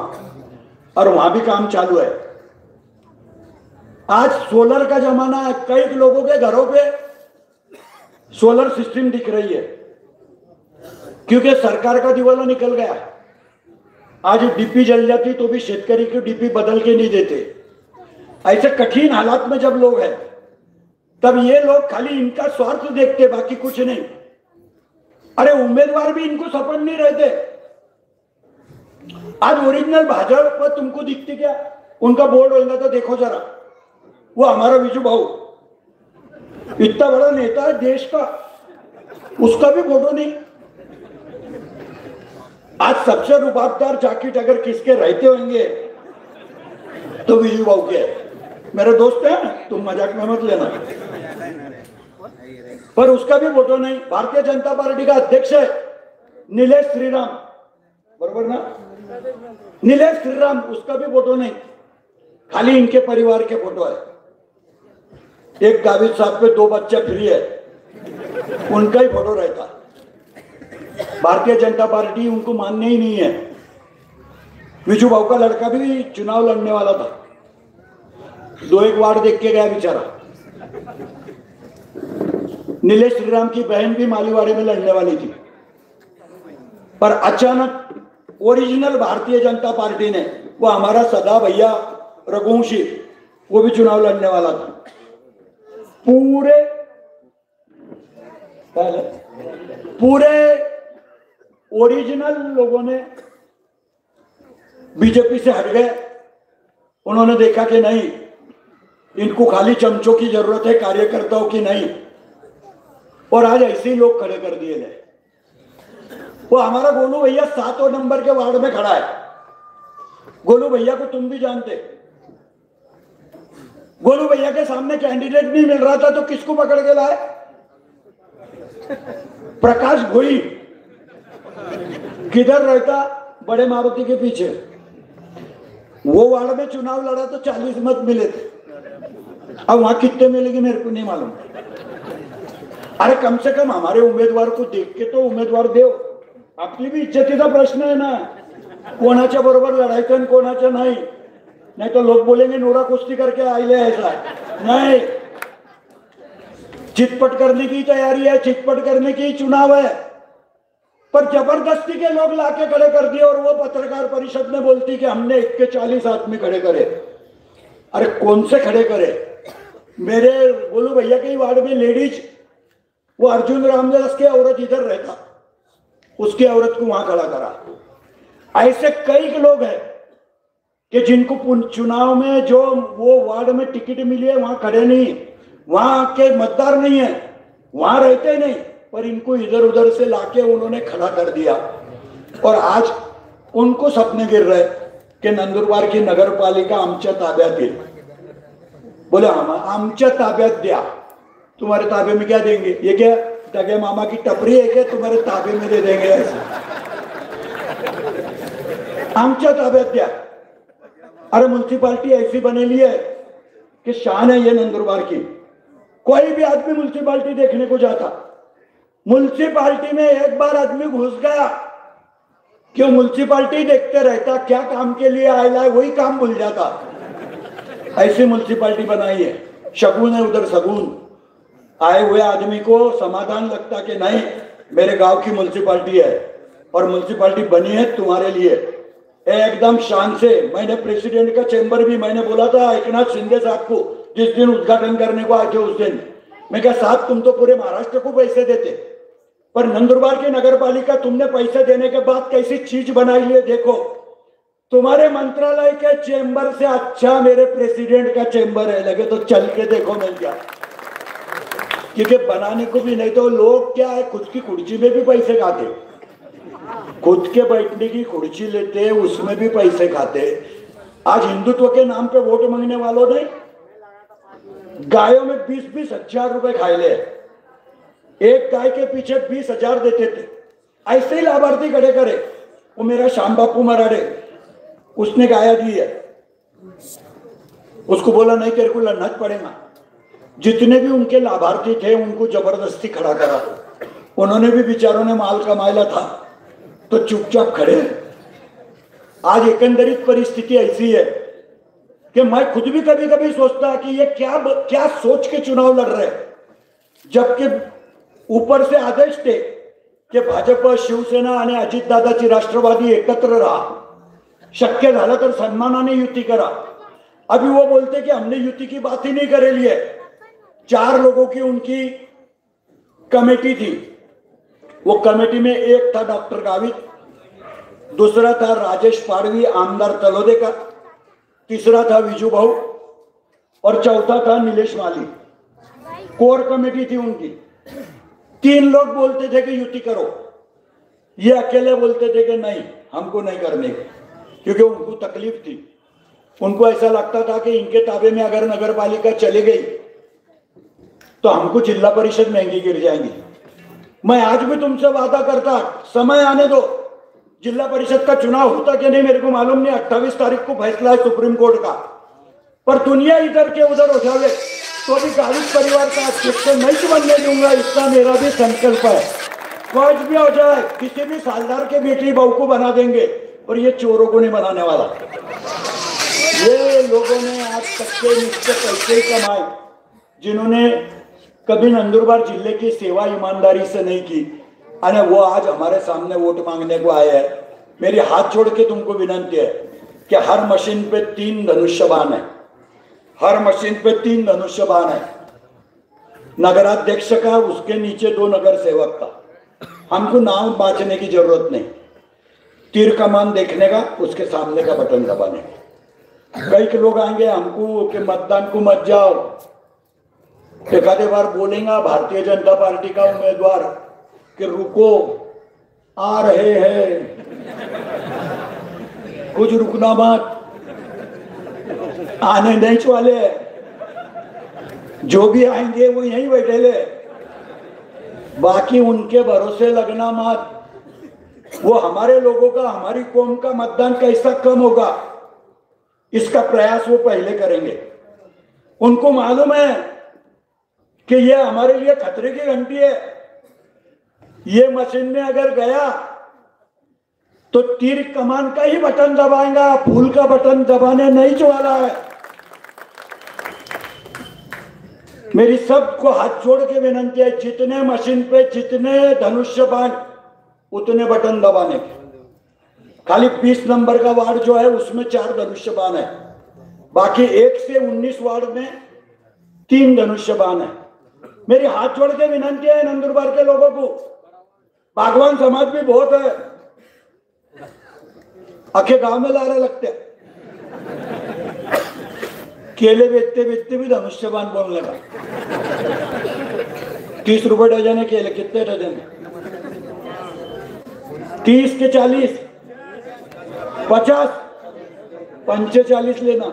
और वहां भी काम चालू है। आज सोलर का जमाना है, कई लोगों के घरों पे सोलर सिस्टम दिख रही है, क्योंकि सरकार का दिवाला निकल गया। आज डीपी जल जाती तो भी शेतकरी को डीपी बदल के नहीं देते। ऐसे कठिन हालात में जब लोग हैं, तब ये लोग खाली इनका स्वार्थ देखते, बाकी कुछ नहीं। अरे उम्मीदवार भी इनको सपन नहीं रहते। आज ओरिजिनल भाजपा तुमको दिखती क्या? उनका बोर्ड होगा तो देखो जरा, वो हमारा विजू भाऊ इतना बड़ा नेता है देश का, उसका भी फोटो नहीं। आज सबसे रुबाबदार जाकिट अगर किसके रहते होंगे तो विजू भाऊ के। मेरे दोस्त हैं, तुम मजाक में मत लेना, पर उसका भी फोटो नहीं। भारतीय जनता पार्टी का अध्यक्ष है नीलेश श्रीराम, बरोबर ना? नीलेश श्रीराम, उसका भी फोटो नहीं, खाली इनके परिवार के फोटो है। एक गावित साहब पे 2 बच्चे फ्री है, उनका ही फोटो रहता। भारतीय जनता पार्टी उनको मानने ही नहीं है। विजू भाऊ का लड़का भी चुनाव लड़ने वाला था, 2-1 वार्ड देख के गया बेचारा। नीलेश श्रीराम की बहन भी मालीवाड़ी में लड़ने वाली थी, पर अचानक ओरिजिनल भारतीय जनता पार्टी ने, वो हमारा सदा भैया रघुवंशी, वो भी चुनाव लड़ने वाला था। पूरे ओरिजिनल लोगों ने बीजेपी से हट गए। उन्होंने देखा कि नहीं, इनको खाली चमचों की जरूरत है, कार्यकर्ताओं की नहीं। और आज ऐसे ही लोग खड़े कर दिए गए। वो हमारा गोलू भैया 7वें नंबर के वार्ड में खड़ा है। गोलू भैया को तुम भी जानते। गोलू भैया के सामने कैंडिडेट नहीं मिल रहा था तो किसको पकड़ के लाए? प्रकाश भोई। किधर रहता? बड़े मारुति के पीछे। वो वार्ड में चुनाव लड़ा तो 40 मत मिले थे, अब वहां कितने मिलेंगे मेरे को नहीं मालूम। अरे कम से कम हमारे उम्मीदवार को देख के तो उम्मीदवार देव। आपली भी इज्जतीचा प्रश्न है ना, कोणाच्या बरोबर लढायचं आणि कोणाच्या नहीं तो लोग बोलेंगे नोरा कुश्ती करके आइले ऐसा है। नहीं, चिटपट करने की तैयारी है, चिटपट करने की चुनाव है, पर जबरदस्ती के लोग लाके खड़े कर दिए। और वो पत्रकार परिषद में बोलती कि हमने 1 के 40 आदमी खड़े करे। अरे कौन से खड़े करे? मेरे गोलू भैया के वार्ड में लेडीज, वो अर्जुन रामदास की औरत इधर रहता, उसकी औरत को वहां खड़ा करा। ऐसे कई लोग हैं कि जिनको चुनाव में जो वो वार्ड में टिकट मिली है वहां खड़े नहीं, वहां के मतदार नहीं है, वहां रहते नहीं, पर इनको इधर उधर से लाके उन्होंने खड़ा कर दिया। और आज उनको सपने गिर रहे कि नंदुरबार की नगर पालिका आमच्या ताब्यात येईल। बोले आमच्या ताब्यात द्या। तुम्हारे ताबे में क्या देंगे? ये क्या दगे मामा की टपरी है क्या तुम्हारे ताबे में दे देंगे? ऐसा आमच्या ताब्यात द्या. अरे म्युनिसिपालिटी ऐसी बनेली है कि शान है ये नंदुरबार की. कोई भी आदमी म्युनिसिपालिटी देखने को जाता, म्युनिसिपालिटी में एक बार आदमी घुस गया क्यों म्युनिसिपालिटी देखते रहता, क्या काम के लिए आया है वही काम भूल जाता. ऐसी म्युनिसिपालिटी बनाई है. शगुन है उधर शगुन. आए हुए आदमी को समाधान लगता कि नहीं मेरे गांव की म्युनिसिपालिटी है और म्युनिसिपालिटी बनी है तुम्हारे लिए. एकदम शान से. मैंने प्रेसिडेंट का चेंबर भी मैंने बोला था एकनाथ शिंदे साहब को जिस दिन उद्घाटन करने को आए थे उस दिन, मैं कहा साहब तुम तो पूरे महाराष्ट्र को पैसे देते पर नंदुरबार की नगर पालिका तुमने पैसे देने के बाद कैसी चीज बनाई है. देखो तुम्हारे मंत्रालय के चेंबर से अच्छा मेरे प्रेसिडेंट का चेंबर है. लगे तो चल के देखो मिल गया. क्योंकि बनाने को भी नहीं तो लोग क्या है खुद की कुर्सी में भी पैसे खाते, खुद के बैठने की कुर्सी लेते उसमें भी पैसे खाते. आज हिंदुत्व के नाम पे वोट मांगने वालों ने गायों में 20-20 हजार रुपए खाए ले. एक गाय के पीछे 20,000 देते थे. ऐसे ही लाभार्थी खड़े करे. वो मेरा श्याम बापू मराड़े उसने गाया दी है, उसको बोला नहीं तेरे को लड़ना पड़ेगा. जितने भी उनके लाभार्थी थे उनको जबरदस्ती खड़ा करा. उन्होंने भी बेचारों ने माल कमाया था तो चुपचाप खड़े. आज एकंदरित परिस्थिति ऐसी है कि मैं खुद भी कभी कभी सोचता कि ये क्या सोच के चुनाव लड़ रहे, जबकि ऊपर से आदेश थे की भाजप शिवसेना आणि अजितदादाची राष्ट्रवादी एकत्र राहा, शक्य झालं तर सन्मानाने युती करा. अभी वो बोलते कि हमने युती की बात ही नहीं करेली है. 4 लोगों की उनकी कमेटी थी. वो कमेटी में एक था डॉक्टर गावित, दूसरा था राजेश पाडवी आमदार तलोदे का, तीसरा था विजू भाऊ और चौथा था नीलेश माली. कोर कमेटी थी उनकी. 3 लोग बोलते थे कि युति करो, ये अकेले बोलते थे कि नहीं हमको नहीं करने की, क्योंकि उनको तकलीफ थी. उनको ऐसा लगता था कि इनके ताबे में अगर नगर पालिका चली गई तो हमको जिला परिषद महंगी गिर जाएंगी. मैं आज भी तुमसे वादा करता समय आने दो. जिला परिषद का चुनाव होता कि नहीं मेरे को मालूम नहीं. 28 तारीख को फैसला है सुप्रीम कोर्ट का, पर दुनिया इधर के उधर हो जावे तो भी गावित परिवार का अध्यक्ष नहीं बनने दूंगा. इसका मेरा भी संकल्प है. कुछ भी हो जाए किसी भी सालदार के बेटी बहू को बना देंगे और ये चोरों को नहीं बनाने वाला. ये लोगों ने आज तक के निश्चित पैसे ही कमाए जिन्होंने कभी नंदुरबार जिले की सेवा ईमानदारी से नहीं की, और वो आज हमारे सामने वोट मांगने को आए हैं. मेरी हाथ जोड़ के तुमको विनंती है कि हर मशीन पे 3 धनुष्य बाण है. हर मशीन पे 3 धनुष्य बाण है. नगराध्यक्ष का, उसके नीचे 2 नगर सेवक का. हमको नाम बांचने की जरूरत नहीं. तीर कमान देखने का, उसके सामने का बटन दबाने का. कई लोग आएंगे हमको कि मतदान को मत जाओ. एखादे बार बोलेगा भारतीय जनता पार्टी का उम्मीदवार कि रुको आ रहे हैं, कुछ रुकना मत, आने नहीं वाले, जो भी आएंगे वो यहीं बैठे ले, बाकी उनके भरोसे लगना मत. वो हमारे लोगों का, हमारी कौम का मतदान कैसा कम होगा इसका प्रयास वो पहले करेंगे. उनको मालूम है कि ये हमारे लिए खतरे की घंटी है. ये मशीन में अगर गया तो तीर कमान का ही बटन दबाएगा, फूल का बटन दबाने नहीं वाला है. मेरी सबको हाथ जोड़ के विनंती है, जितने मशीन पे जितने धनुष्य बाण उतने बटन दबाने के. खाली 20 नंबर का वार्ड जो है उसमें 4 धनुष्य बाण है, बाकी 1 से 19 वार्ड में 3 धनुष्य बाण है. मेरी हाथ जोड़ के विनंती है नंदुरबार के लोगों को. बागवान समाज भी बहुत है, आखे गांव में लारे लगते हैं. केले बेचते बेचते भी धनुष्य बाण बोलने लगा. 30 रुपए डजन है केले. कितने डजन? 30 के 40, 50, 45 लेना.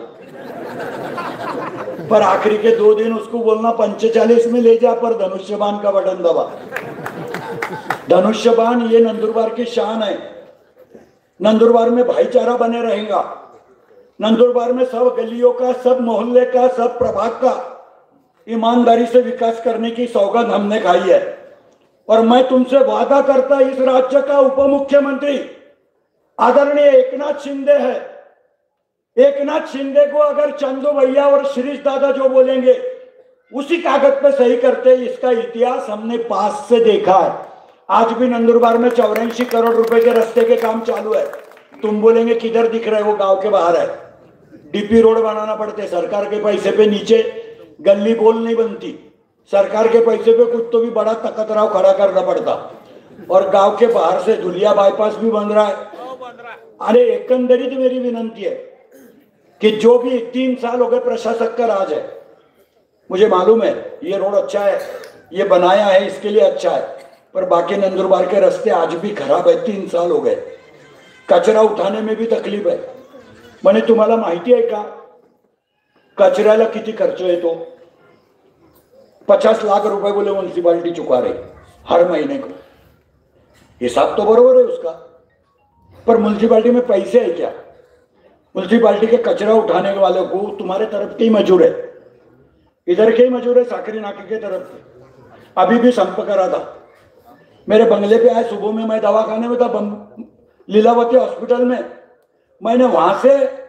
पर आखिरी के 2 दिन उसको बोलना 45 में ले जा, पर धनुष्य बाण का बटन दबा. धनुष्य बाण ये नंदुरबार की शान है. नंदुरबार में भाईचारा बने रहेगा। नंदुरबार में सब गलियों का, सब मोहल्ले का, सब प्रभाग का ईमानदारी से विकास करने की सौगंध हमने खाई है। और मैं तुमसे वादा करता, इस राज्य का उप मुख्यमंत्री आदरणीय एकनाथ शिंदे है। एकनाथ शिंदे को अगर चंदू भैया और शिरीष दादा जो बोलेंगे उसी कागज पे सही करते, इसका इतिहास हमने पास से देखा है। आज भी नंदुरबार में 84 करोड़ रुपए के रास्ते के काम चालू है। तुम बोलेंगे किधर दिख रहे, वो गांव के बाहर है। डीपी रोड बनाना पड़ते, सरकार के पैसे पे नीचे गली बोल नहीं बनती, सरकार के पैसे पे कुछ तो भी बड़ा तकतराव खड़ा करना पड़ता। और गांव के बाहर से धुलिया बाईपास भी बन रहा है। अरे एकंदरित मेरी विनंती है कि जो भी 3 साल हो गए प्रशासक का राज है, मुझे मालूम है ये रोड अच्छा है, ये बनाया है इसके लिए अच्छा है, पर बाकी नंदुरबार के रास्ते आज भी खराब है। 3 साल हो गए, कचरा उठाने में भी तकलीफ है। मैंने तुम्हाला माहिती आहे का कचऱ्याला किती खर्च येतो? 50 लाख रुपए बोले म्युनिसिपालिटी चुका रही हर महीने को। हिसाब तो बरोबर है उसका, पर म्युनिसिपालिटी में पैसे है क्या? म्युनिसिपालिटी के कचरा उठाने वालों को तुम्हारे तरफ के ही मजूर है, इधर के ही मजूर है, साकरी नाके के तरफ के। अभी भी संप करा था, मेरे बंगले पे आए सुबह में, मैं दवाखाने में था लीलावती हॉस्पिटल में। मैंने वहां से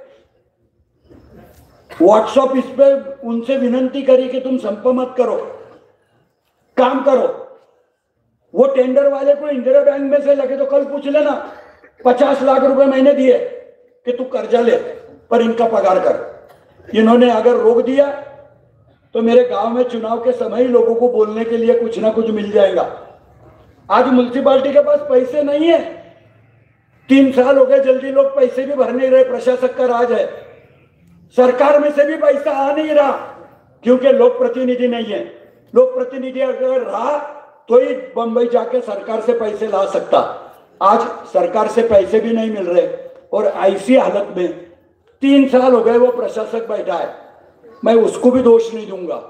व्हाट्सएप इस पे उनसे विनंती करी कि तुम संप मत करो, काम करो। वो टेंडर वाले को इंदिरा बैंक में से लगे तो कल पूछ लेना, 50 लाख रुपए मैंने दिए कि तू कर्जा ले पर इनका पगार कर। इन्होंने अगर रोक दिया तो मेरे गांव में चुनाव के समय ही लोगों को बोलने के लिए कुछ ना कुछ मिल जाएगा। आज म्युनिसिपालिटी के पास पैसे नहीं है, 3 साल हो गए, जल्दी लोग पैसे भी भर नहीं रहे। प्रशासक का राज है, सरकार में से भी पैसा आ नहीं रहा क्योंकि लोक प्रतिनिधि नहीं है। लोक प्रतिनिधि अगर रहा तो ही बंबई जाके सरकार से पैसे ला सकता। आज सरकार से पैसे भी नहीं मिल रहे और ऐसी हालत में 3 साल हो गए वो प्रशासक बैठा है। मैं उसको भी दोष नहीं दूंगा,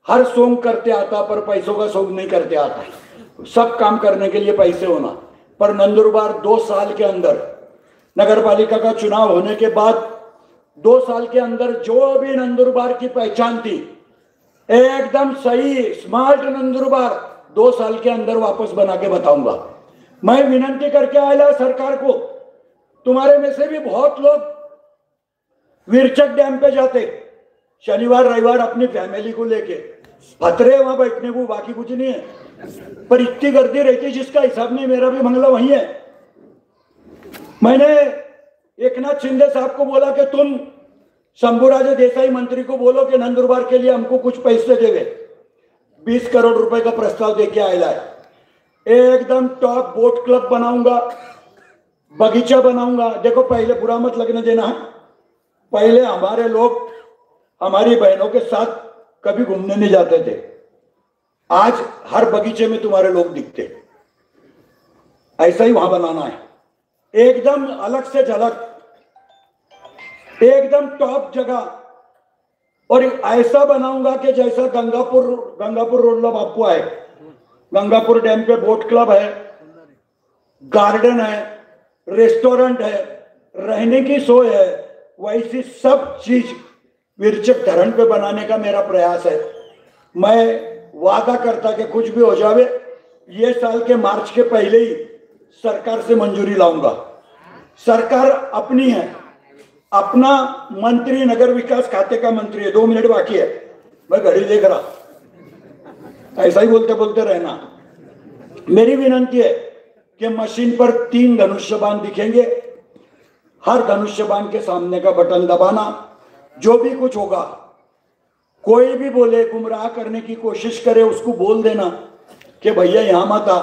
हर सोंग करते आता पर पैसों का सोंग नहीं करते आता। सब काम करने के लिए पैसे होना, पर नंदुरबार 2 साल के अंदर, नगर पालिका का चुनाव होने के बाद 2 साल के अंदर जो भी नंदुरबार की पहचान थी, एकदम सही स्मार्ट नंदुरबार 2 साल के अंदर वापस बना के बताऊंगा। मैं विनंती करके आया सरकार को, तुम्हारे में से भी बहुत लोग वीरचक डैम पे जाते शनिवार रविवार अपनी फैमिली को लेके, फतरे वहां बैठने को, बाकी कुछ नहीं है, पर इतनी गर्दी रहती जिसका हिसाब नहीं। मेरा भी बंगला वही है। मैंने एकनाथ शिंदे साहब को बोला कि तुम शंभूराजे देसाई मंत्री को बोलो कि नंदुरबार के लिए हमको कुछ पैसे देवे। 20 करोड़ रुपए का प्रस्ताव देके आया है। एकदम टॉप बोट क्लब बनाऊंगा, बगीचा बनाऊंगा। देखो पहले बुरा मत लगने देना है, पहले हमारे लोग हमारी बहनों के साथ कभी घूमने नहीं जाते थे, आज हर बगीचे में तुम्हारे लोग दिखते। ऐसा ही वहां बनाना है, एकदम अलग से झलक, एकदम टॉप जगह। और ऐसा बनाऊंगा कि जैसा गंगापुर रोडला बापू है, गंगापुर डैम पे बोट क्लब है, गार्डन है, रेस्टोरेंट है, रहने की सोय है, वैसी सब चीज वीरचक धरण पे बनाने का मेरा प्रयास है। मैं वादा करता कि कुछ भी हो जावे, ये साल के मार्च के पहले ही सरकार से मंजूरी लाऊंगा। सरकार अपनी है, अपना मंत्री नगर विकास खाते का मंत्री है। 2 मिनट बाकी है, मैं घड़ी देख रहा, ऐसा ही बोलते बोलते रहना। मेरी विनंती है कि मशीन पर 3 धनुष्यबाण दिखेंगे, हर धनुष्यबाण के सामने का बटन दबाना। जो भी कुछ होगा, कोई भी बोले, गुमराह करने की कोशिश करे, उसको बोल देना कि भैया यहां मत आ।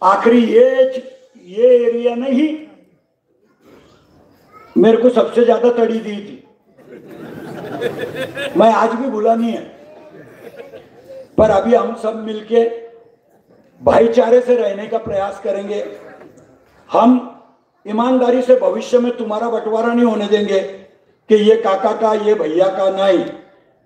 आखिरी ये एरिया नहीं मेरे को सबसे ज्यादा तड़ी दी थी, मैं आज भी भूला नहीं है। पर अभी हम सब मिलके भाईचारे से रहने का प्रयास करेंगे। हम ईमानदारी से भविष्य में तुम्हारा बंटवारा नहीं होने देंगे कि ये काका का, ये भैया का, नहीं।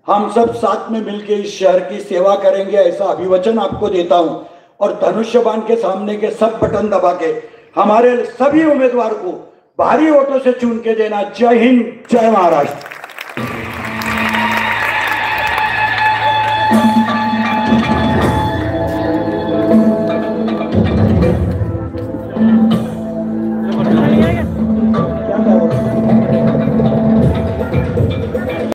हम सब साथ में मिलके इस शहर की सेवा करेंगे, ऐसा अभिवचन आपको देता हूं। और धनुष्यबाण के सामने के सब बटन दबा के हमारे सभी उम्मीदवार को भारी वोटों से चुन के देना। जय हिंद, जय महाराष्ट्र।